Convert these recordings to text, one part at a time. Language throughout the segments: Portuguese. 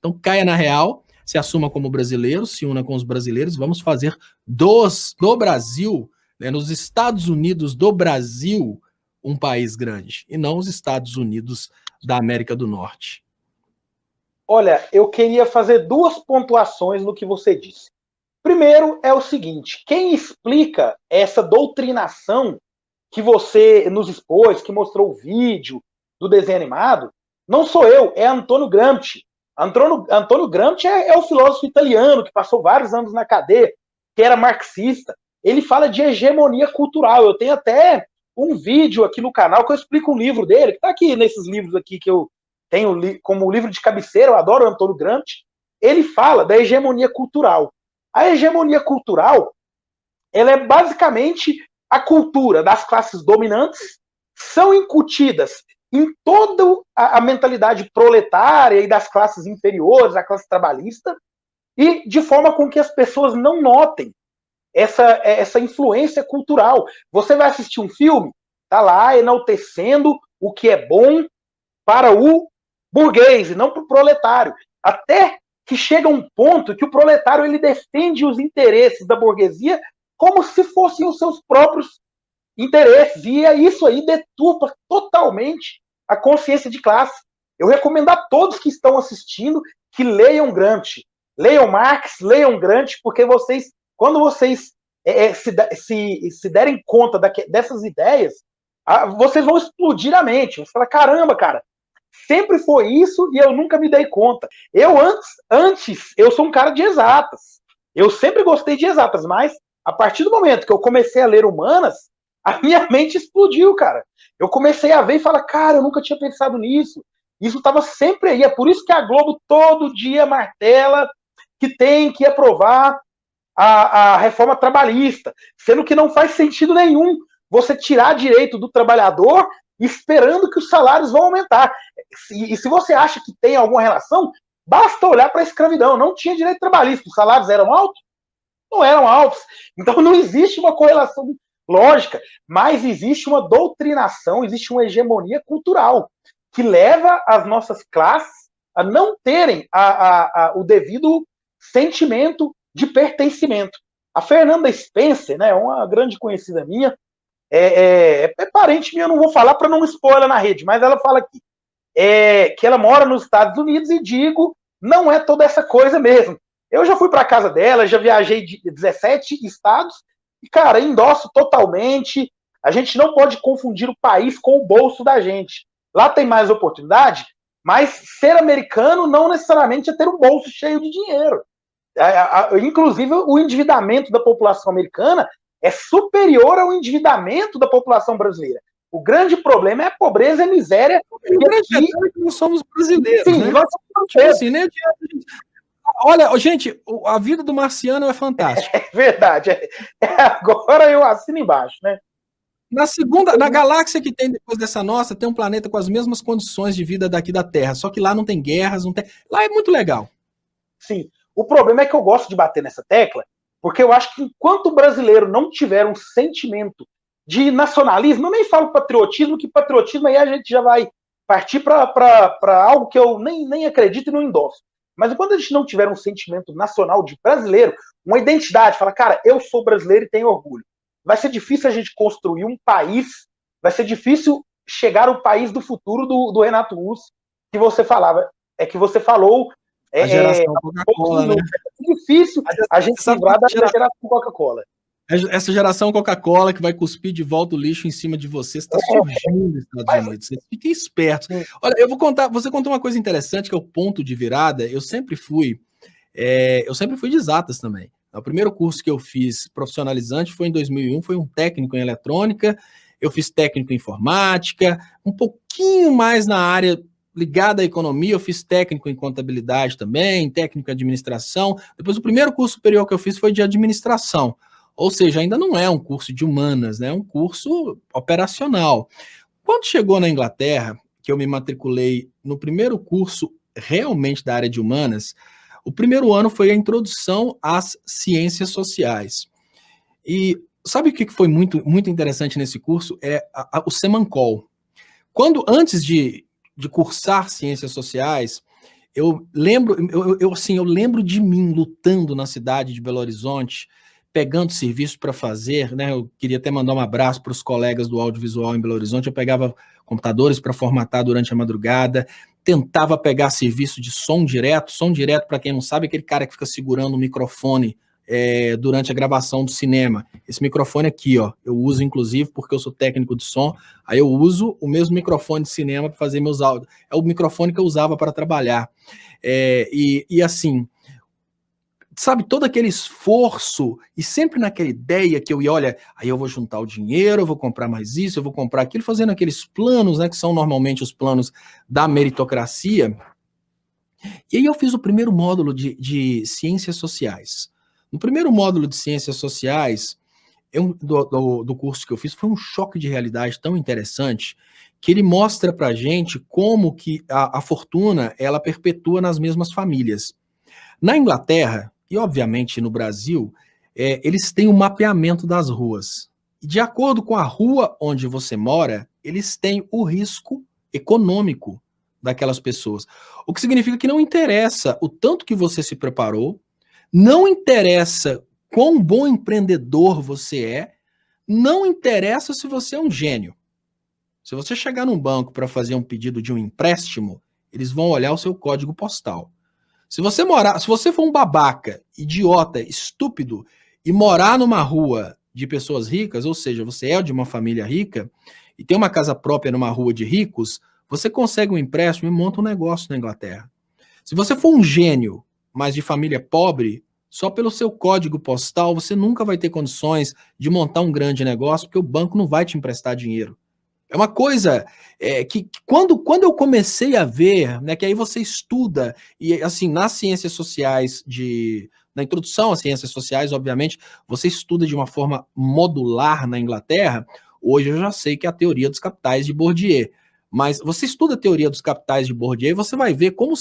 Então, caia na real, se assuma como brasileiro, se una com os brasileiros, vamos fazer do Brasil, né, nos Estados Unidos do Brasil, um país grande, e não os Estados Unidos da América do Norte. Olha, eu queria fazer duas pontuações no que você disse. Primeiro é o seguinte, quem explica essa doutrinação que você nos expôs, que mostrou o vídeo do desenho animado, não sou eu, é Antônio Gramsci. Antônio Gramsci é o filósofo italiano que passou vários anos na cadeia, que era marxista. Ele fala de hegemonia cultural. Eu tenho até um vídeo aqui no canal que eu explico um livro dele, que está aqui nesses livros aqui que eu tenho como livro de cabeceira, eu adoro o Antônio Gramsci. Ele fala da hegemonia cultural. A hegemonia cultural, ela é basicamente a cultura das classes dominantes, são incutidas em toda a mentalidade proletária e das classes inferiores, a classe trabalhista, e de forma com que as pessoas não notem essa influência cultural. Você vai assistir um filme, tá lá enaltecendo o que é bom para o burguês e não para o proletário. Até que chega um ponto que o proletário ele defende os interesses da burguesia como se fossem os seus próprios interesses. E isso aí deturpa totalmente a consciência de classe. Eu recomendo a todos que estão assistindo que leiam Gramsci, leiam Marx, leiam Gramsci, porque vocês, quando vocês se derem conta dessas ideias, vocês vão explodir a mente. Você fala, caramba, cara, sempre foi isso e eu nunca me dei conta. Eu antes, eu sou um cara de exatas. Eu sempre gostei de exatas, mas a partir do momento que eu comecei a ler humanas, a minha mente explodiu, cara. Eu comecei a ver e falar, cara, eu nunca tinha pensado nisso. Isso estava sempre aí. É por isso que a Globo todo dia martela que tem que aprovar a reforma trabalhista, sendo que não faz sentido nenhum você tirar direito do trabalhador esperando que os salários vão aumentar. E se você acha que tem alguma relação, basta olhar para a escravidão. Não tinha direito trabalhista. Os salários eram altos? Não eram altos. Então não existe uma correlação lógica, mas existe uma doutrinação, existe uma hegemonia cultural que leva as nossas classes a não terem o devido sentimento de pertencimento. A Fernanda Spencer, né, uma grande conhecida minha, é parente minha, eu não vou falar para não expor ela na rede, mas ela fala que ela mora nos Estados Unidos e digo, não é toda essa coisa mesmo. Eu já fui para a casa dela, já viajei de 17 estados e, cara, endosso totalmente. A gente não pode confundir o país com o bolso da gente. Lá tem mais oportunidade, mas ser americano não necessariamente é ter um bolso cheio de dinheiro. Inclusive, o endividamento da população americana é superior ao endividamento da população brasileira. O grande problema é a pobreza e a miséria. E o grande detalhe é que nós somos brasileiros, sim, né? Nós somos tipo assim, né? Olha, gente, a vida do marciano é fantástica. É verdade. Agora eu assino embaixo, né? Na galáxia que tem depois dessa nossa, tem um planeta com as mesmas condições de vida daqui da Terra, só que lá não tem guerras, não tem... Lá é muito legal. Sim. O problema é que eu gosto de bater nessa tecla, porque eu acho que enquanto o brasileiro não tiver um sentimento de nacionalismo, eu nem falo patriotismo, que patriotismo aí a gente já vai partir para algo que eu nem acredito e não endosso. Mas enquanto a gente não tiver um sentimento nacional de brasileiro, uma identidade, fala, cara, eu sou brasileiro e tenho orgulho. Vai ser difícil a gente construir um país, vai ser difícil chegar ao país do futuro do Renato Russo, que você falou. A geração Coca-Cola, né? É difícil a gente livrar da geração Coca-Cola. Essa geração Coca-Cola que vai cuspir de volta o lixo em cima de você está surgindo nos Estados Unidos. Fiquem espertos. Olha, eu vou contar. Você contou uma coisa interessante que é o ponto de virada. Eu sempre fui de exatas também. O primeiro curso que eu fiz profissionalizante foi em 2001, foi um técnico em eletrônica. Eu fiz técnico em informática, um pouquinho mais na área ligada à economia, eu fiz técnico em contabilidade também, técnico em administração. Depois, o primeiro curso superior que eu fiz foi de administração. Ou seja, ainda não é um curso de humanas, né? É um curso operacional. Quando chegou na Inglaterra, que eu me matriculei no primeiro curso realmente da área de humanas, o primeiro ano foi a introdução às ciências sociais. E sabe o que foi muito, muito interessante nesse curso? É o Semancol. Antes de cursar ciências sociais, Eu lembro, assim, eu lembro de mim lutando na cidade de Belo Horizonte, pegando serviço para fazer, né? Eu queria até mandar um abraço para os colegas do audiovisual em Belo Horizonte. Eu pegava computadores para formatar durante a madrugada, tentava pegar serviço de som direto. Som direto, para quem não sabe, é aquele cara que fica segurando o microfone durante a gravação do cinema. Esse microfone aqui, ó, eu uso inclusive porque eu sou técnico de som, aí eu uso o mesmo microfone de cinema para fazer meus áudios. É o microfone que eu usava para trabalhar. E assim, sabe, todo aquele esforço e sempre naquela ideia que eu ia, olha, aí eu vou juntar o dinheiro, eu vou comprar mais isso, eu vou comprar aquilo, fazendo aqueles planos, né, que são normalmente os planos da meritocracia. E aí eu fiz o primeiro módulo de ciências sociais. No primeiro módulo de ciências sociais, do curso que eu fiz, foi um choque de realidade tão interessante que ele mostra pra gente como que a fortuna, ela perpetua nas mesmas famílias. Na Inglaterra, e obviamente no Brasil, eles têm um mapeamento das ruas. E de acordo com a rua onde você mora, eles têm o risco econômico daquelas pessoas. O que significa que não interessa o tanto que você se preparou, não interessa quão bom empreendedor você é, não interessa se você é um gênio. Se você chegar num banco para fazer um pedido de um empréstimo, eles vão olhar o seu código postal. Se você for um babaca, idiota, estúpido e morar numa rua de pessoas ricas, ou seja, você é de uma família rica e tem uma casa própria numa rua de ricos, você consegue um empréstimo e monta um negócio na Inglaterra. Se você for um gênio, mas de família pobre, só pelo seu código postal você nunca vai ter condições de montar um grande negócio, porque o banco não vai te emprestar dinheiro. É uma coisa que quando eu comecei a ver, né, que aí você estuda, e assim, nas ciências sociais, na introdução às ciências sociais, obviamente, você estuda de uma forma modular na Inglaterra. Hoje eu já sei que é a teoria dos capitais de Bourdieu. Mas você estuda a teoria dos capitais de Bourdieu e você vai ver como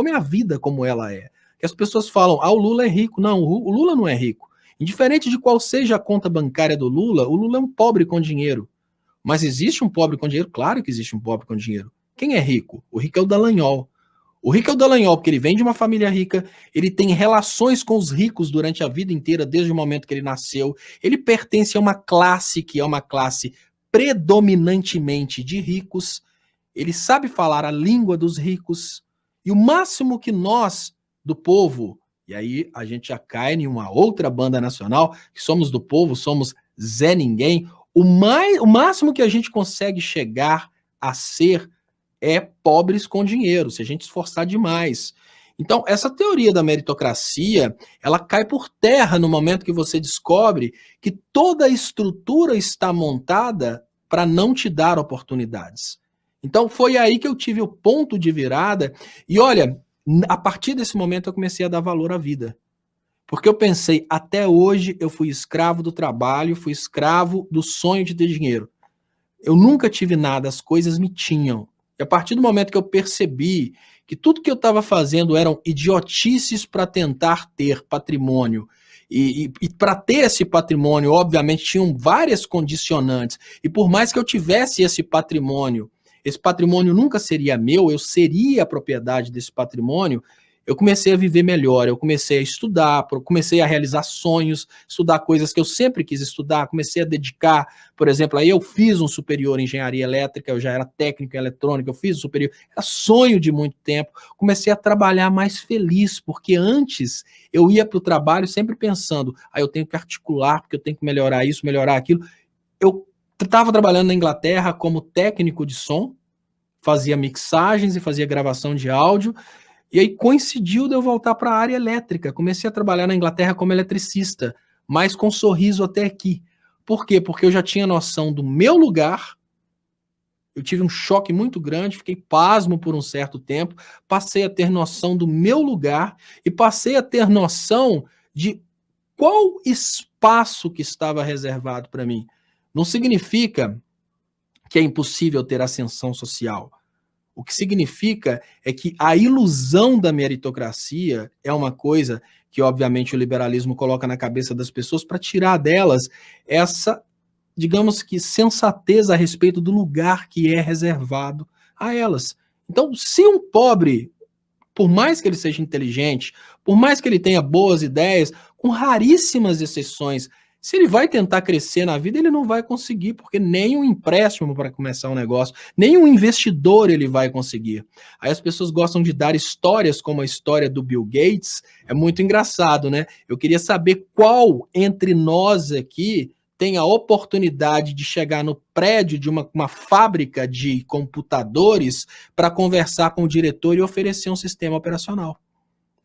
é a vida, como ela é. Que as pessoas falam, o Lula é rico. Não, o Lula não é rico. Indiferente de qual seja a conta bancária do Lula, o Lula é um pobre com dinheiro. Mas existe um pobre com dinheiro? Claro que existe um pobre com dinheiro. Quem é rico? O rico é o Dallagnol. O rico é o Dallagnol porque ele vem de uma família rica, ele tem relações com os ricos durante a vida inteira, desde o momento que ele nasceu. Ele pertence a uma classe que é uma classe predominantemente de ricos. Ele sabe falar a língua dos ricos. E o máximo que nós, do povo, e aí a gente já cai em uma outra banda nacional, que somos do povo, somos Zé Ninguém, o máximo que a gente consegue chegar a ser é pobres com dinheiro, se a gente esforçar demais. Então, essa teoria da meritocracia, ela cai por terra no momento que você descobre que toda a estrutura está montada para não te dar oportunidades. Então, foi aí que eu tive o ponto de virada. E olha, a partir desse momento eu comecei a dar valor à vida. Porque eu pensei, até hoje eu fui escravo do trabalho, fui escravo do sonho de ter dinheiro. Eu nunca tive nada, as coisas me tinham. E a partir do momento que eu percebi que tudo que eu estava fazendo eram idiotices para tentar ter patrimônio, e para ter esse patrimônio, obviamente, tinham várias condicionantes. E por mais que eu tivesse esse patrimônio nunca seria meu, eu seria a propriedade desse patrimônio. Eu comecei a viver melhor, eu comecei a estudar, comecei a realizar sonhos, estudar coisas que eu sempre quis estudar, comecei a dedicar, por exemplo, aí eu fiz um superior em engenharia elétrica, eu já era técnico em eletrônica, eu fiz o superior, era sonho de muito tempo, comecei a trabalhar mais feliz, porque antes eu ia para o trabalho sempre pensando, eu tenho que articular, porque eu tenho que melhorar isso, melhorar aquilo. Eu estava trabalhando na Inglaterra como técnico de som, fazia mixagens e fazia gravação de áudio. E aí coincidiu de eu voltar para a área elétrica. Comecei a trabalhar na Inglaterra como eletricista, mas com sorriso até aqui. Por quê? Porque eu já tinha noção do meu lugar. Eu tive um choque muito grande, fiquei pasmo por um certo tempo, passei a ter noção do meu lugar e passei a ter noção de qual espaço que estava reservado para mim. Não significa que é impossível ter ascensão social. O que significa é que a ilusão da meritocracia é uma coisa que, obviamente, o liberalismo coloca na cabeça das pessoas para tirar delas essa, digamos que, sensatez a respeito do lugar que é reservado a elas. Então, se um pobre por mais que ele seja inteligente, por mais que ele tenha boas ideias, com raríssimas exceções, se ele vai tentar crescer na vida, ele não vai conseguir, porque nem um empréstimo para começar um negócio, nem um investidor ele vai conseguir. Aí as pessoas gostam de dar histórias como a história do Bill Gates, é muito engraçado, né? Eu queria saber qual entre nós aqui tem a oportunidade de chegar no prédio de uma fábrica de computadores para conversar com o diretor e oferecer um sistema operacional.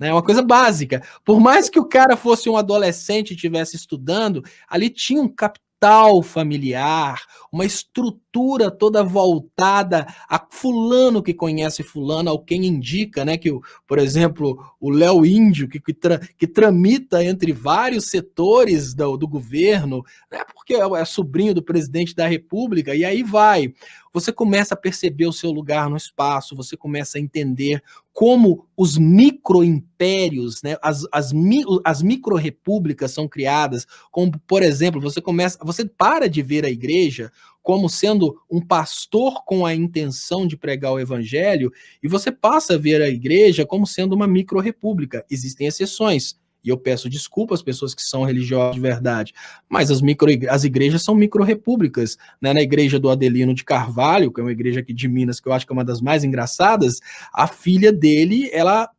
É uma coisa básica. Por mais que o cara fosse um adolescente e estivesse estudando, ali tinha um capital familiar, uma estrutura toda voltada a fulano que conhece fulano, ao quem indica, né? Que, por exemplo, o Léo Índio, que tramita entre vários setores do governo, né, porque é sobrinho do presidente da República, e aí vai. Você começa a perceber o seu lugar no espaço, você começa a entender como os micro-impérios, né, as micro-repúblicas são criadas, como, por exemplo, você para de ver a igreja como sendo um pastor com a intenção de pregar o evangelho, e você passa a ver a igreja como sendo uma micro-república. Existem exceções, e eu peço desculpa às pessoas que são religiosas de verdade, mas as igrejas são micro-repúblicas, né? Na igreja do Adelino de Carvalho, que é uma igreja aqui de Minas, que eu acho que é uma das mais engraçadas, a filha dele,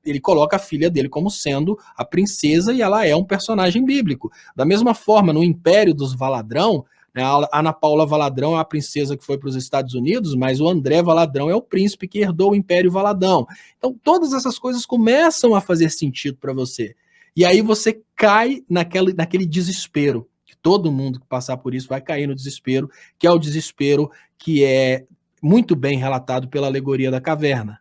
ele coloca a filha dele como sendo a princesa, e ela é um personagem bíblico. Da mesma forma, no Império dos Valadrão, né, a Ana Paula Valadrão é a princesa que foi para os Estados Unidos, mas o André Valadrão é o príncipe que herdou o Império Valadão. Então, todas essas coisas começam a fazer sentido para você. E aí você cai naquele desespero, que todo mundo que passar por isso vai cair no desespero, que é o desespero que é muito bem relatado pela alegoria da caverna.